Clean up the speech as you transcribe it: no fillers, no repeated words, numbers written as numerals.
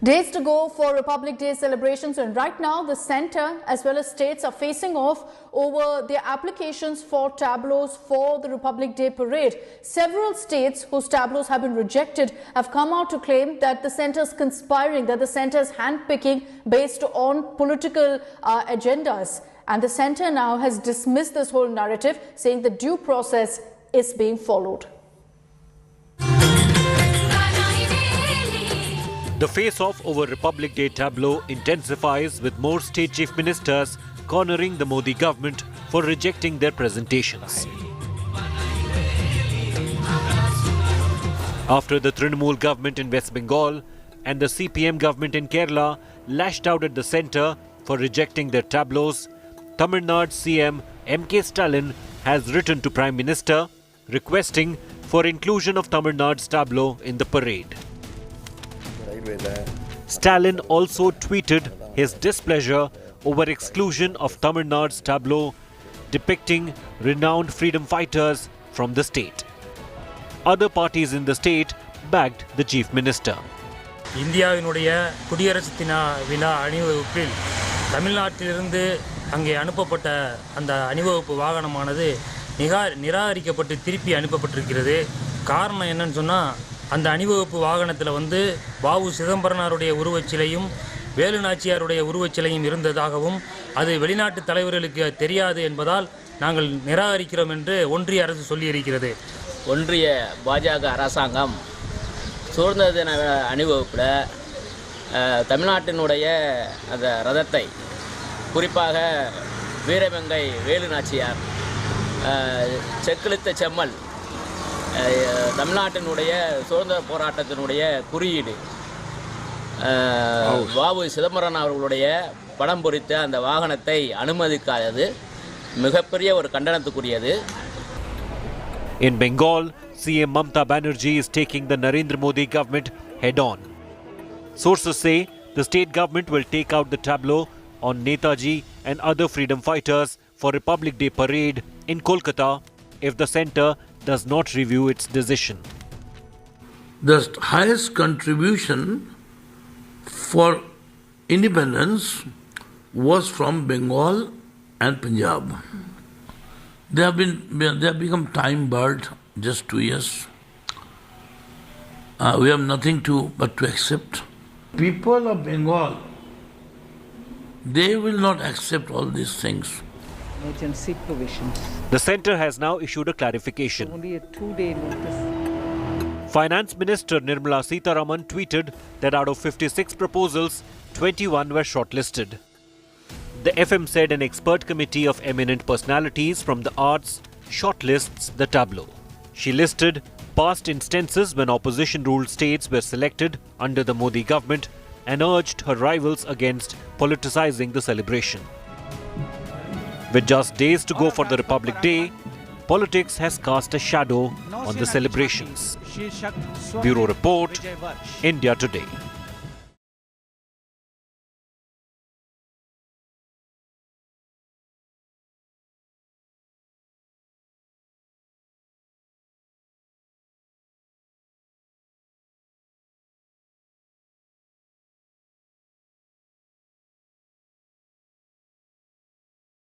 Days to go for Republic Day celebrations, and right now the centre as well as states are facing off over their applications for tableaus for the Republic Day parade. Several states whose tableaus have been rejected have come out to claim that the centre is conspiring, that the centre is handpicking based on political agendas. And the centre now has dismissed this whole narrative, saying the due process is being followed. The face-off over Republic Day tableau intensifies, with more state chief ministers cornering the Modi government for rejecting their presentations. After the Trinamool government in West Bengal and the CPM government in Kerala lashed out at the centre for rejecting their tableaus, Tamil Nadu CM M.K. Stalin has written to Prime Minister requesting for inclusion of Tamil Nadu's tableau in the parade. Stalin also tweeted his displeasure over exclusion of Tamil Nadu's tableau depicting renowned freedom fighters from the state. Other parties in the state backed the chief minister. இந்தியாவினுடைய குடியரசு தின விழா அணிவகுப்பில் தமிழ்நாட்டிலிருந்து அங்கே அனுப்பப்பட்ட அந்த அணிவகுப்பு வாகனமானது நிராகரிக்கப்பட்டு திருப்பி அனுப்பப்பட்டிருக்கிறது. காரணம் என்னன்னு சொன்னா, அந்த அணிவகுப்பு வாகனத்தில் வாவு சிதம்பரனாருடைய உருவச்சிலையும் வேலு நாச்சியாருடைய உருவச்சிலையும் இருந்ததாகவும் அது வெளிநாட்டு தலைவர்களுக்கு தெரியாது என்பதால் நாங்கள் நிராகரிக்கிறோம் என்று ஒன்றிய அரசு சொல்லியிருக்கிறது. ஒன்றிய பாஜக அரசாங்கம் சுதந்திர தின அணிவகுப்பில் தமிழ்நாட்டினுடைய அந்த ரதத்தை, குறிப்பாக வீரமங்கை வேலு நாச்சியார், செக்கிழுத்த செம்மல், தமிழ்நாட்டினுடைய சுதந்திர போராட்டத்தினுடைய குறியீடு, வாவு சிதம்பரம் அவர்களுடைய படம் பொறித்த அந்த வாகனத்தை அனுமதிக்காதது மிகப்பெரிய ஒரு கண்டனத்துக்குரியது. In Bengal, CM Mamata Banerjee is taking the Narendra Modi government head on. Sources say the state government will take out the tableau on Netaji and other freedom fighters for Republic Day parade in Kolkata if the centre does not review its decision. The highest contribution for independence was from Bengal and Punjab. They have become time barred just 2 years. We have nothing but to accept. People of Bengal, they will not accept all these things. Emergency provisions. The centre has now issued a clarification. Only a 2-day notice. Finance Minister Nirmala Sitharaman tweeted that out of 56 proposals, 21 were shortlisted. The FM said an expert committee of eminent personalities from the arts shortlists the tableau. She listed past instances when opposition-ruled states were selected under the Modi government and urged her rivals against politicizing the celebration. With just days to go for the Republic Day, politics has cast a shadow on the celebrations. Bureau Report, India Today.